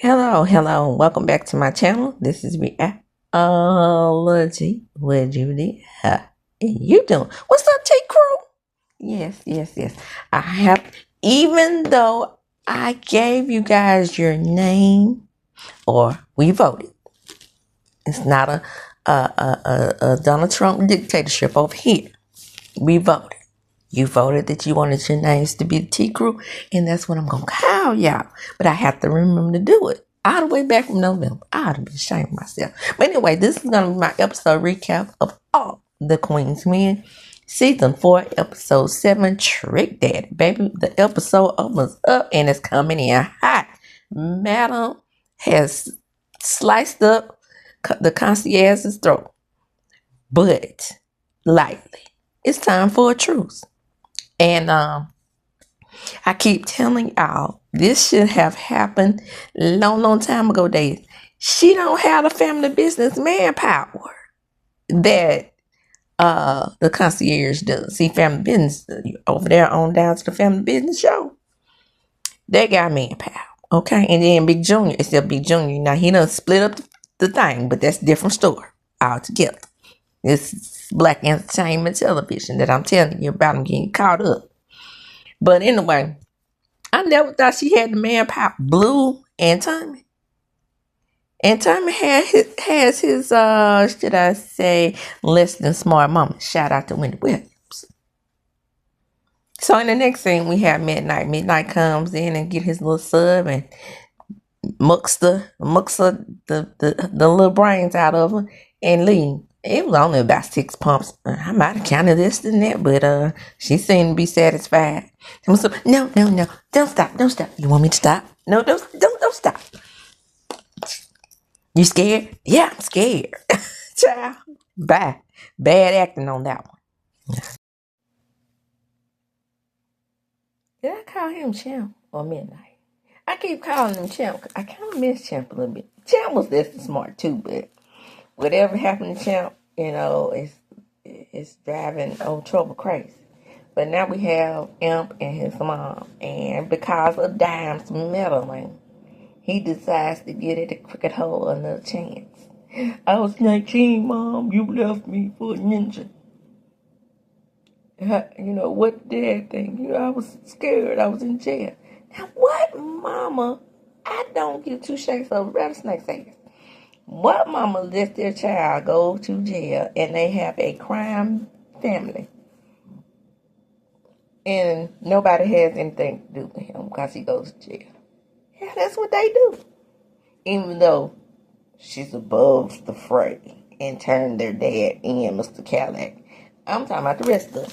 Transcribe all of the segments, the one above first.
Hello, welcome back to my channel. This is Reality with Judy. How you doing? What's up, T Crew? Yes. I have, even though I gave you guys your name, or we voted. It's not a Donald Trump dictatorship over here. We voted. You voted that you wanted your names to be the T Crew, and that's what I'm going to call y'all. But I have to remember to do it. All the way back from November. I ought to be ashamed of myself. But anyway, this is going to be my episode recap of all the Queen's Men. Season 4, Episode 7, Trick Daddy. Baby, the episode opens up and it's coming in hot. Madam has sliced up the concierge's throat. But lightly. It's time for a truce. And I keep telling y'all, this should have happened long time ago days. She don't have the family business manpower that the concierge does. See, family business over there on down to the family business show. They got manpower. Okay. And then Big Junior, except Big Junior. Now he done split up the thing, but that's a different story altogether. It's black entertainment television that I'm telling you about. I'm getting caught up. But anyway, I never thought she had the manpower. Blue and Tommy. And Tommy has his, should I say, less than smart mama. Shout out to Wendy Williams. So in the next scene, we have Midnight. Midnight comes in and get his little sub and mucks the little brains out of her and leave. It was only about 6 pumps. I might have counted this and that, but she seemed to be satisfied. So, no, don't stop. You want me to stop? No, don't stop. You scared? Yeah, I'm scared. Child, bye. Bad acting on that one. Did I call him Champ or Midnight? I keep calling him Champ. I kind of miss Champ a little bit. Champ was less than smart too, but whatever happened to Champ, it's driving old trouble crazy. But now we have Imp and his mom, and because of Dime's meddling, he decides to give it a crooked hole another chance. I was 19, Mom. You left me for a ninja. What did Dad think? I was scared. I was in jail. Now, what, Mama? I don't give two shakes of a rattlesnake's ass. What mama lets their child go to jail and they have a crime family and nobody has anything to do with him because he goes to jail? Yeah, that's what they do. Even though she's above the fray and turned their dad in, Mr. Cadillac. I'm talking about the rest of them.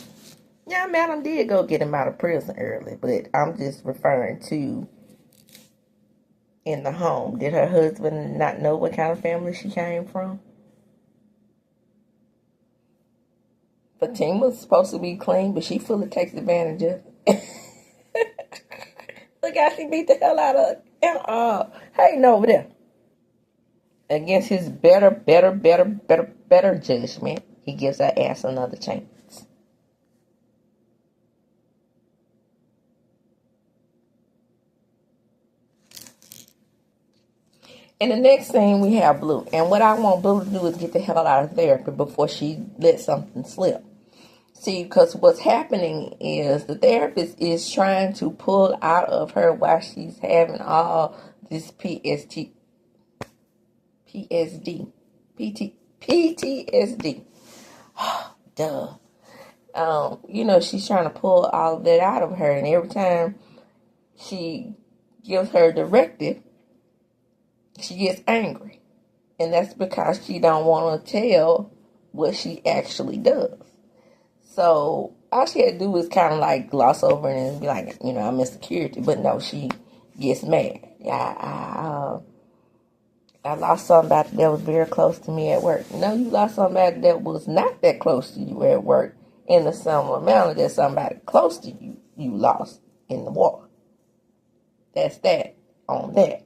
Yeah, Madam did go get him out of prison early, but I'm just referring to in the home. Did her husband not know what kind of family she came from? Fatima's supposed to be clean, but she fully takes advantage of it. Look how she beat the hell out of her. Hayden over there. Against his better judgment, he gives her ass another chance. In the next scene, we have Blue. And what I want Blue to do is get the hell out of therapy before she lets something slip. See, because what's happening is the therapist is trying to pull out of her while she's having all this PTSD. Duh. She's trying to pull all of that out of her. And every time she gives her directive, she gets angry. And that's because she don't want to tell what she actually does. So all she had to do was kind of like gloss over it and be like, I'm in security. But no, she gets mad. I lost somebody that was very close to me at work. No, you lost somebody that was not that close to you at work in the similar manner that somebody close to you lost in the war. That's that on that.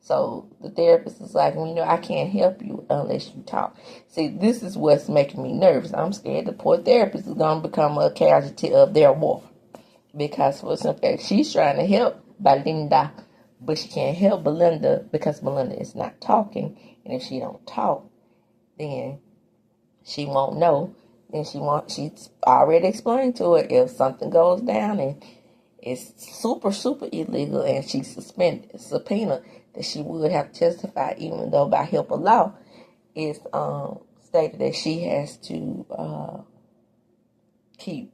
So the therapist is like, I can't help you unless you talk. See, this is what's making me nervous. I'm scared the poor therapist is going to become a casualty of their war. Because for some fact, she's trying to help Belinda. But she can't help Belinda because Belinda is not talking. And if she don't talk, then she won't know. And she's already explained to her if something goes down and it's super, super illegal and she's subpoenaed, that she would have to testify, even though by HIPAA law it's stated that she has to keep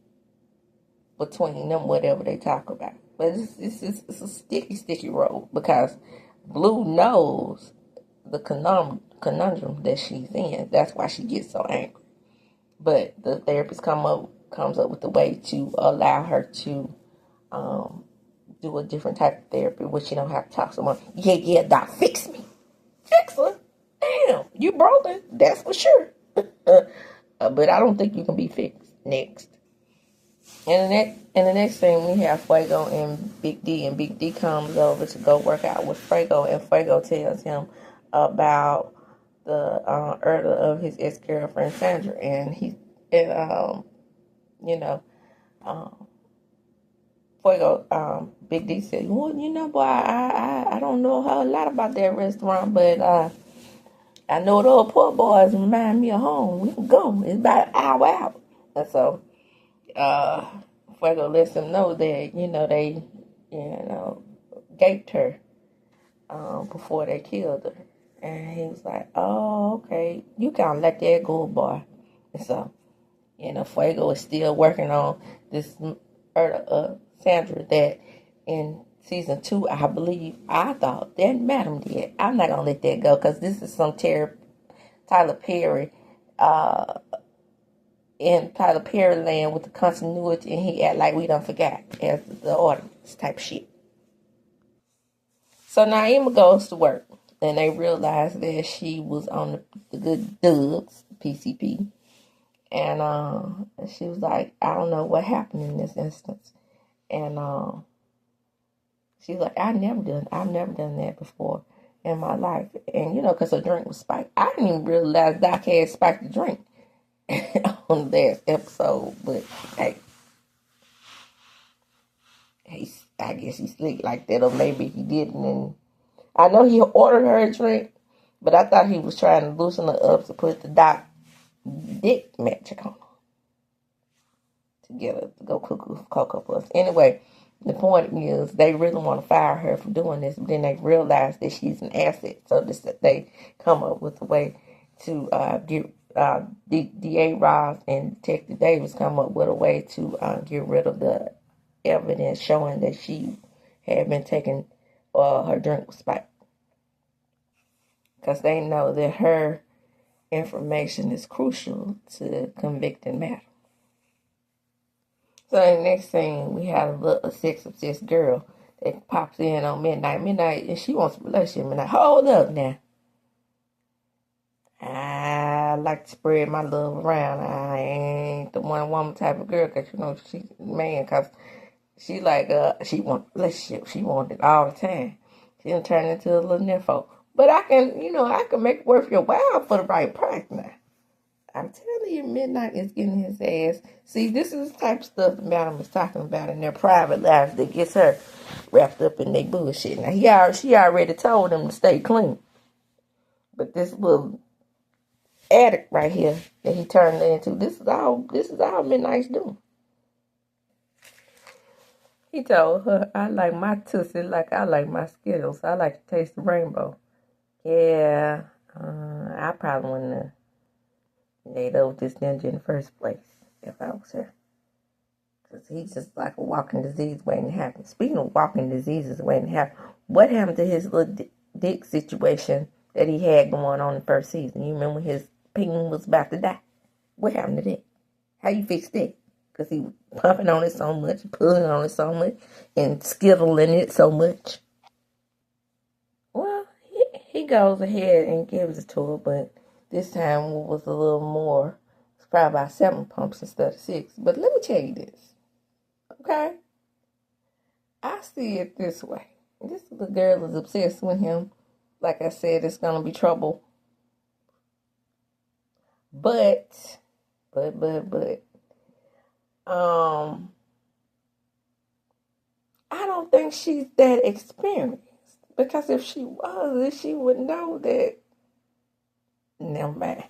between them whatever they talk about. But it's a sticky road because Blue knows the conundrum that she's in. That's why she gets so angry. But the therapist comes up with a way to allow her to do a different type of therapy, which you don't have to talk to someone. Yeah, doc, fix me. Fix her. Damn, you broken. That's for sure. But I don't think you can be fixed. Next. And the next thing we have Fuego and Big D. And Big D comes over to go work out with Fuego. And Fuego tells him about the murder of his ex-girlfriend Sandra. And Fuego, Big D said, well, boy, I don't know a whole lot about that restaurant, but I know the old poor boys remind me of home. We can go. It's about an hour out. And so Fuego lets him know that, they, gaped her before they killed her. And he was like, oh, okay. You can't let that go, boy. And so, Fuego is still working on this murder of Sandra that in season 2, I thought that Madam did. I'm not going to let that go because this is some Tyler Perry in Tyler Perry land with the continuity, and he act like we done forgot as the audience type shit. So Naima goes to work, and they realize that she was on the good drugs, PCP, and she was like, I don't know what happened in this instance, and she's like, I've never done that before in my life, and because her drink was spiked. I didn't even realize Doc had spiked the drink on the last episode, but hey, I guess he slick like that, or maybe he didn't. And I know he ordered her a drink, but I thought he was trying to loosen her up to put the Doc dick magic on her to get her to go cook Cocoa Puffs. Anyway, the point is they really want to fire her for doing this, but then they realize that she's an asset, so they come up with a way to get D.A. Ross and Detective Davis come up with a way to get rid of the evidence showing that she had been taking her drink was spiked. Because they know that her information is crucial to convicting matter. So the next thing, we have a sex-obsessed girl that pops in on midnight, and she wants a relationship. Midnight, hold up now. I like to spread my love around. I ain't the one woman type of girl, because she's a man, because she like she want a relationship. She want it all the time. She done turn into a little nympho. But I can make it worth your while for the right price now. I'm telling you, Midnight is getting his ass. See, this is the type of stuff the madam is talking about in their private lives that gets her wrapped up in their bullshit. Now, she already told them to stay clean. But this little addict right here that he turned into, this is all Midnight's doing. He told her, I like my Tootsie like I like my Skittles. I like to taste the rainbow. Yeah, I probably wouldn't have laid up with this ninja in the first place if I was her. Because he's just like a walking disease waiting to happen. Speaking of walking diseases waiting to happen, what happened to his little dick situation that he had going on in the first season? You remember his ping was about to die? What happened to that? How you fix that? Because he was pumping on it so much, pulling on it so much, and skittling it so much. Well, he goes ahead and gives it to her, but this time it was a little more. It's probably about 7 pumps instead of 6. But let me tell you this, okay? I see it this way. This little girl is obsessed with him. Like I said, it's gonna be trouble. But, I don't think she's that experienced. Because if she was, she would know that. Never mind.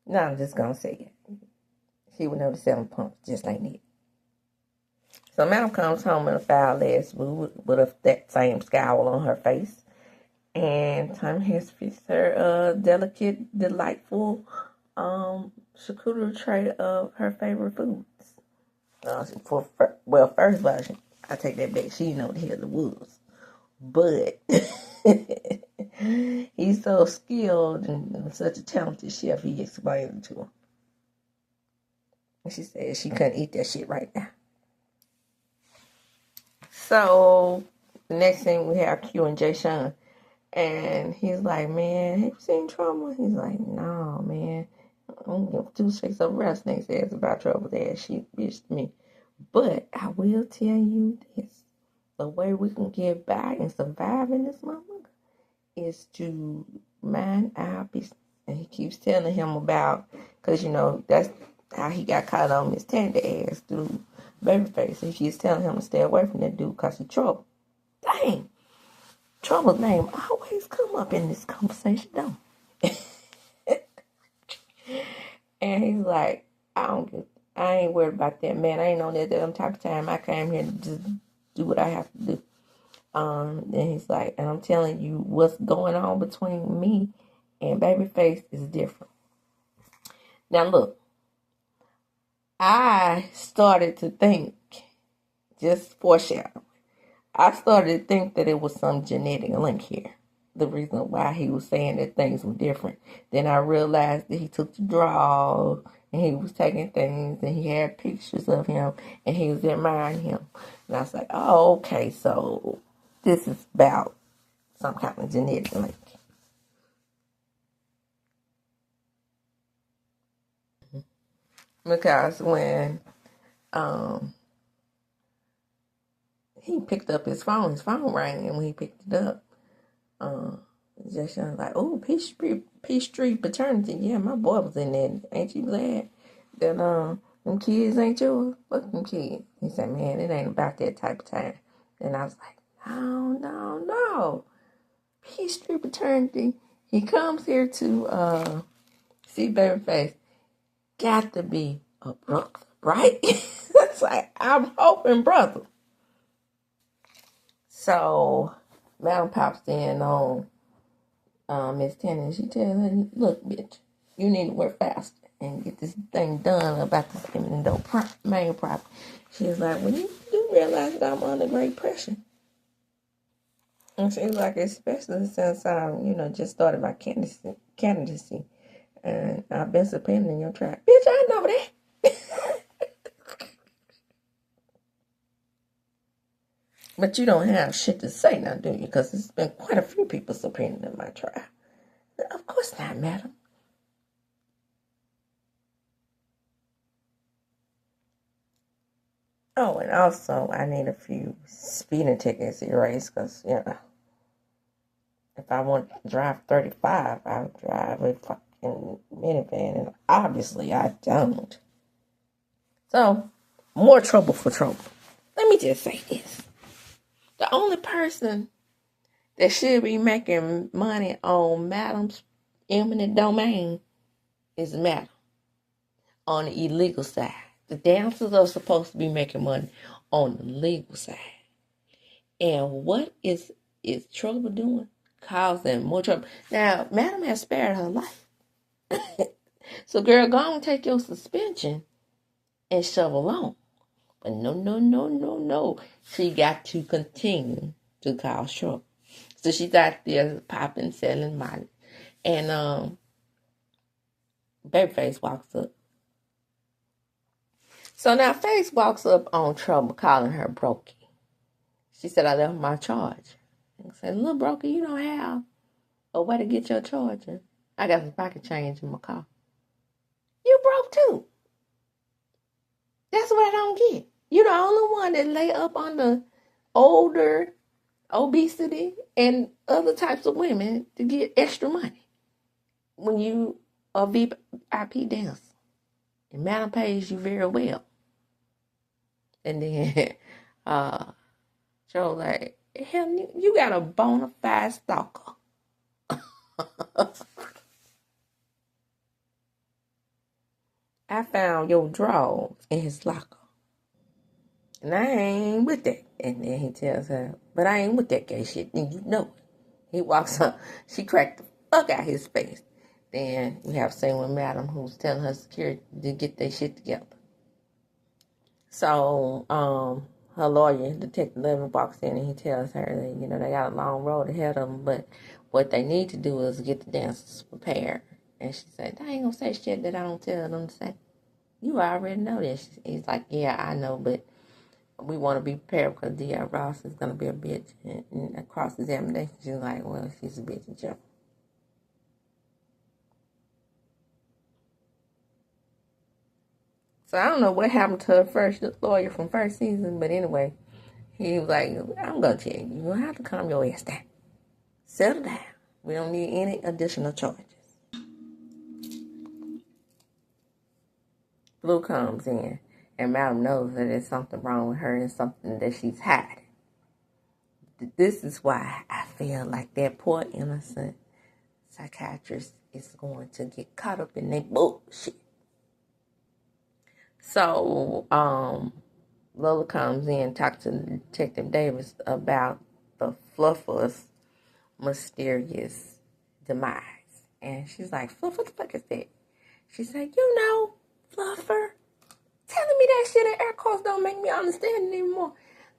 No, I'm just gonna say it. She would know the 7 pumps just like me. So Madam comes home in a foul-ass mood with that same scowl on her face. And Tom has fixed her a delicate, delightful charcuterie tray of her favorite foods. First version, I take that back. She didn't know what the hell it was. But he's so skilled and such a talented chef, he explained it to her. And she said she couldn't eat that shit right now. So the next thing we have Q and Jay Sean. And he's like, man, have you seen Trauma? He's like, no, man. I'm going to do shakes up wrestling. Says about Trouble that she bitched me. But I will tell you this. The way we can get by and survive in this motherfucker is to mind our business. And he keeps telling him about, because, you know, that's how he got caught on Miss Tandy ass through Babyface. And she's telling him to stay away from that dude because he's trouble. Dang. Trouble's name always come up in this conversation, though. And he's like, I ain't worried about that, man. I ain't on that damn type of time. I came here to just do what I have to do. And he's like, and I'm telling you, what's going on between me and Babyface is different. Now, look, I started to think, just foreshadow, I started to think that it was some genetic link here. The reason why he was saying that things were different. Then I realized that he took the draw and he was taking things and he had pictures of him and he was admiring him. And I was like, oh, okay, so this is about some kind of genetic link. Because when he picked up his phone rang, and when he picked it up, Jason was like, oh, Peachtree Paternity. Yeah, my boy was in there. Ain't you glad that them kids ain't yours? Fuck them kids. He said, man, it ain't about that type of time. And I was like, no. Peachtree Paternity. He comes here to see Babyface. Got to be a brother, right? It's like, I'm hoping brother. So Madam pops in on Miss Tennant. She tells her, look, bitch, you need to work faster and get this thing done about this eminent main property. She's like, well, you do realize that I'm under great pressure. And she's like, especially since I, just started my candidacy. And I've been subpoenaing your trial. Bitch, I know that. But you don't have shit to say now, do you? Because there's been quite a few people subpoenaing my trial. Of course not, madam. Oh, and also, I need a few speeding tickets erased because, if I want to drive 35, I'll drive a fucking minivan, and obviously I don't. So, more trouble for trouble. Let me just say this. The only person that should be making money on Madam's eminent domain is Madam on the illegal side. The dancers are supposed to be making money on the legal side. And what is Trouble doing? Causing more trouble. Now, Madam has spared her life. So, girl, go and take your suspension and shovel on. But no. She got to continue to cause trouble. So she's out there popping, selling money. And Babyface walks up. So now Face walks up on Trouble, calling her Brokey. She said, I left my charge. I said, little Brokey, you don't have a way to get your charger. I got some pocket change in my car. You broke too. That's what I don't get. You're the only one that lay up on the older obesity and other types of women to get extra money when you are VIP dancer. And Madam pays you very well. And then So like, hell, you got a bona fide stalker. I found your drawers in his locker. And I ain't with that. And then he tells her, but I ain't with that gay shit. And you know it. He walks up. She cracked the fuck out his face. Then we have same with Madam who's telling her security to get their shit together. So, her lawyer, Detective Levin, walks in and he tells her that, you know, they got a long road ahead of them, but what they need to do is get the dancers prepared. And she said, I ain't gonna say shit that I don't tell them to say. You already know this. He's like, yeah, I know, but we want to be prepared because D.R. Ross is going to be a bitch. And across examination, she's like, well, she's a bitch in general. So I don't know what happened to her first lawyer from first season, but anyway, he was like, I'm going to tell you, you're going to have to calm your ass down. Settle down. We don't need any additional charges. Blue comes in, and Madam knows that there's something wrong with her and something that she's hiding. This is why I feel like that poor innocent psychiatrist is going to get caught up in that bullshit. So, Lola comes in and talks to Detective Davis about the Fluffer's mysterious demise. And she's like, Fluff, what the fuck is that? She's like, you know, Fluffer, telling me that shit in air quotes don't make me understand it anymore.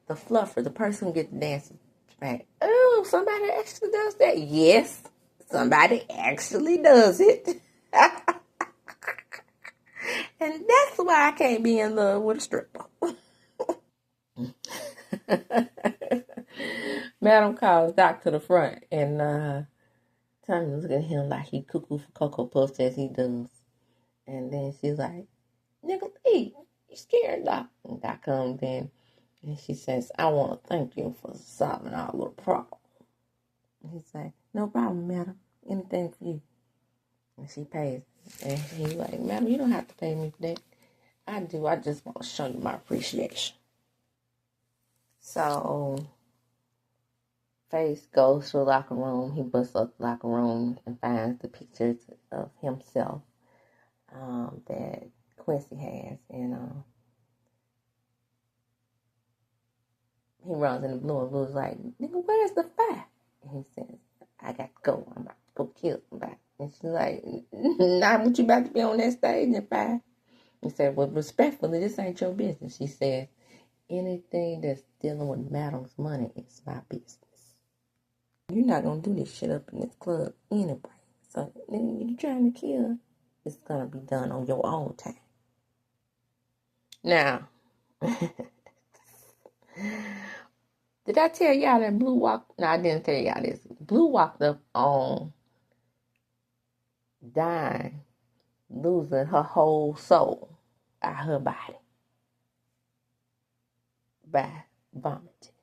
The Fluffer, the person who gets the dancing back. Oh, somebody actually does that? Yes, somebody actually does it. And that's why I can't be in love with a stripper. Madam calls Doc to the front, and Tommy looks at him like he cuckoo for Cocoa Puffs as he does. And then she's like, nigga, hey, you scared, Doc? And Doc comes in, and she says, I want to thank you for solving our little problem. And he's like, no problem, madam. Anything for you. And she pays. And he's like, madam, you don't have to pay me for that. I do. I just want to show you my appreciation. So, Face goes to the locker room. He busts up the locker room and finds the pictures of himself that Quincy has. And he runs in the blue, and Blue's like, nigga, where's the fire? And he says, I got to go. I'm about to go kill somebody. And she's like, not what you about to be on that stage and fire. He said, well, respectfully, this ain't your business. She said, anything that's dealing with Madam's money is my business. You're not going to do this shit up in this club anyway. So, nigga, you're trying to kill. It's going to be done on your own time. Now, did I tell y'all that Blue walked? No, I didn't tell y'all this. Blue walked up on dying, losing her whole soul out of her body by vomiting.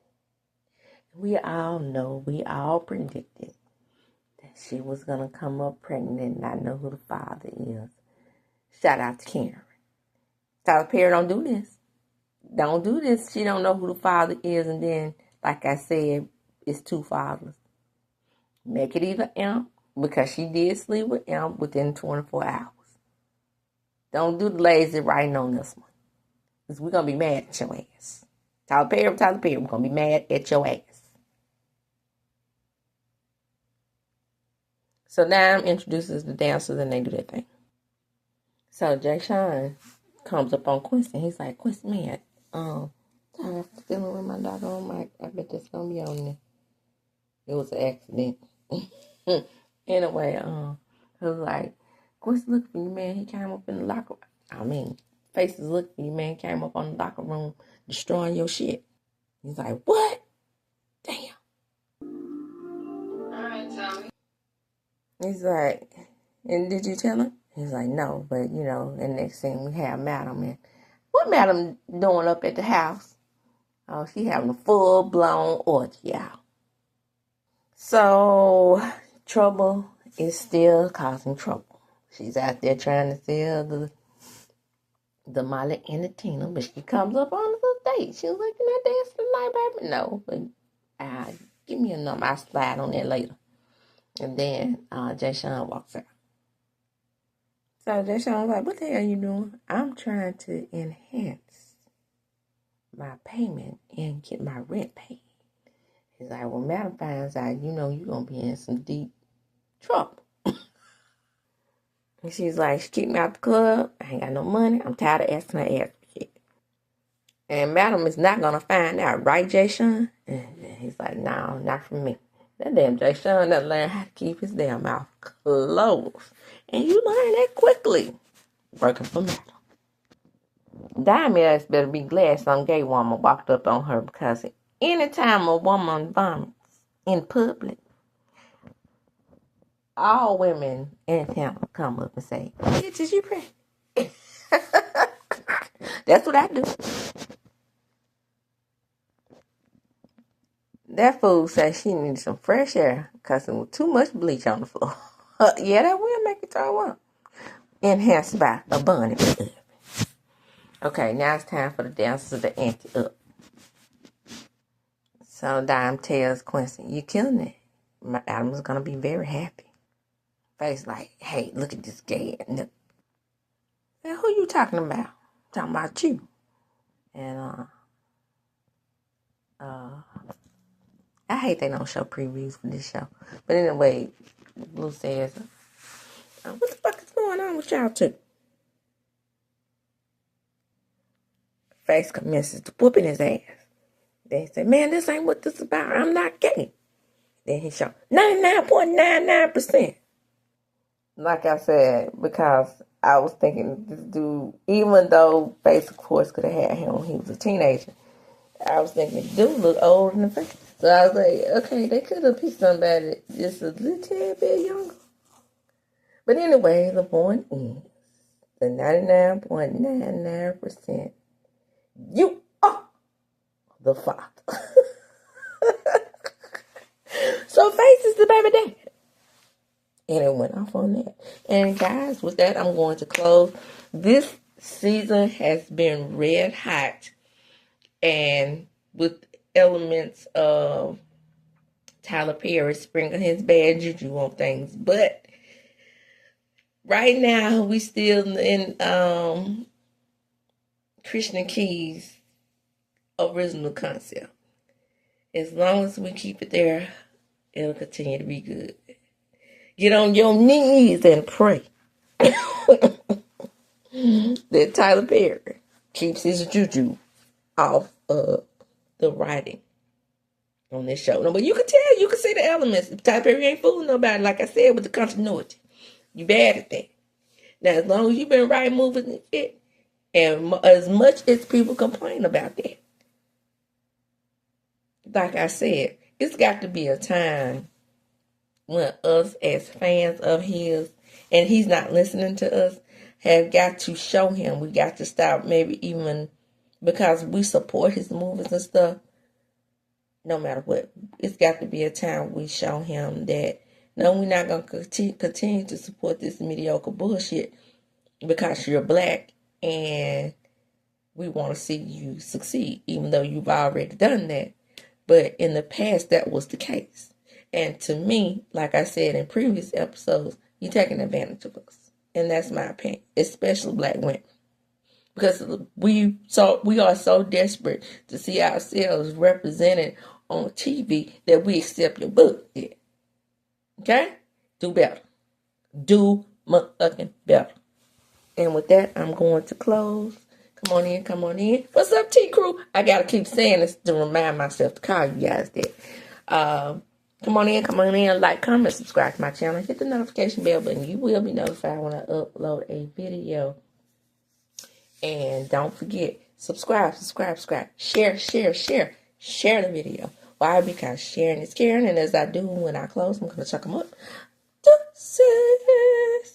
We all know, we all predicted that she was going to come up pregnant and not know who the father is. Shout out to Karen. Tyler Perry, don't do this. Don't do this. She don't know who the father is, and then, like I said, it's two fathers. Make it either Imp, because she did sleep with Imp within 24 hours. Don't do the lazy writing on this one, because we're going to be mad at your ass. Tyler Perry, we're going to be mad at your ass. So now introduces the dancers and they do their thing. So Jay Sean comes up on Quincy and he's like, Quincy, man, I'm dealing with my dog on mic. I bet that's gonna be on there. It was an accident. Anyway, he was like, Quincy, look for you, man. He came up in the locker room. Faces look for you, man. Came up on the locker room destroying your shit. He's like, what? Damn. All right, Tommy. He's like, and did you tell him? He's like, no, but, you know, and next thing we have Madam. And what Madam doing up at the house? Oh, she having a full-blown orgy, y'all. So, trouble is still causing trouble. She's out there trying to sell the Molly and the Tina, but she comes up on the date. She was like, can I dance tonight, baby? No, but give me a number. I'll slide on that later. And then Jay Sean walks out. So Jay Sean was like, what the hell are you doing? I'm trying to enhance my payment and get my rent paid. He's like, well, Madam finds out, you're going to be in some deep trouble. And she's like, she kicked me out the club. I ain't got no money. I'm tired of asking her ass for shit. And Madam is not going to find out, right, Jay Sean? And he's like, no, not for me. That damn Jay Sean doesn't learn how to keep his damn mouth closed. And you learn that quickly. Working for Madam. Dime ass better be glad some gay woman walked up on her, because anytime a woman vomits in public, all women in town come up and say, bitch, is you pregnant? That's what I do. That fool said she needed some fresh air because there was too much bleach on the floor. Yeah, that will make you throw up. Enhanced by a bunny. Okay, now it's time for the dancers of the anti-up. So Dime tells Quincy, you killing it. My Adam's going to be very happy. Face like, hey, look at this gay. Now, who you talking about? I'm talking about you. And I hate they don't show previews for this show. But anyway, Blue says, what the fuck is going on with y'all two? Face commences to whooping his ass. Then he said, man, this ain't what this is about. I'm not gay. Then he showed 99.99%. Like I said, because I was thinking this dude, even though Face, of course, could have had him when he was a teenager, I was thinking the dude looked old in the face. So I was like, okay, they could have picked somebody just a little bit younger. But anyway, the point is, the 99.99%, you are the father. So Face is the baby dad. And it went off on that. And guys, with that, I'm going to close. This season has been red hot. And with elements of Tyler Perry sprinkling his bad juju on things. But right now, we still in Christian Key's original concept. As long as we keep it there, it'll continue to be good. Get on your knees and pray that Tyler Perry keeps his juju off of the writing on this show. No, but you can tell, you can see the elements. Tyler Perry ain't fooling nobody, like I said, with the continuity. You bad at that. Now, as long as you've been writing movies and shit, and as much as people complain about that, like I said, it's got to be a time when us as fans of his, and he's not listening to us, have got to show him. We got to stop, maybe even because we support his movies and stuff. No matter what, it's got to be a time we show him that, no, we're not going to continue to support this mediocre bullshit because you're black and we want to see you succeed, even though you've already done that. But in the past, that was the case. And to me, like I said in previous episodes, you're taking advantage of us. And that's my opinion, especially black women. Because we are so desperate to see ourselves represented on TV that we accept your book. Yeah. Okay? Do better. Do motherfucking better. And with that, I'm going to close. Come on in, come on in. What's up, T-Crew? I got to keep saying this to remind myself to call you guys that. Come on in, like, comment, subscribe to my channel, hit the notification bell button. You will be notified when I upload a video. And don't forget, subscribe. Share the video. Why? Because sharing is caring. And as I do when I close, I'm going to chuck them up. Deuces.